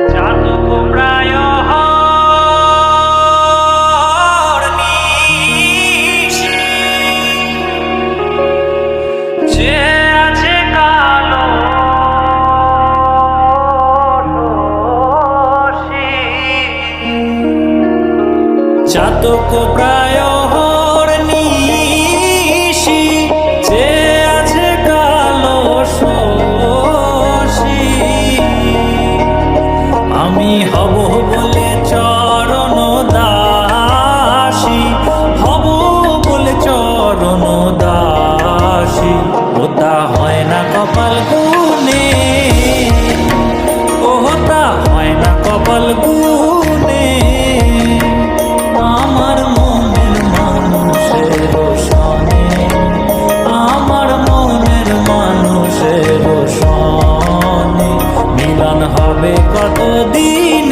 চাতক প্রায় যে আছে কালো চাতক প্রায় নিশি যে আছে কালো শশী আমি হব বলে চরণ দাসী হব বলে চরণ দাসী ওটা হয় না কপাল গুনে ওটা হয় না কপাল গুনে আমার মনের মানুষের সনে আমার মনের মানুষের সনে মিলন হবে কতদিন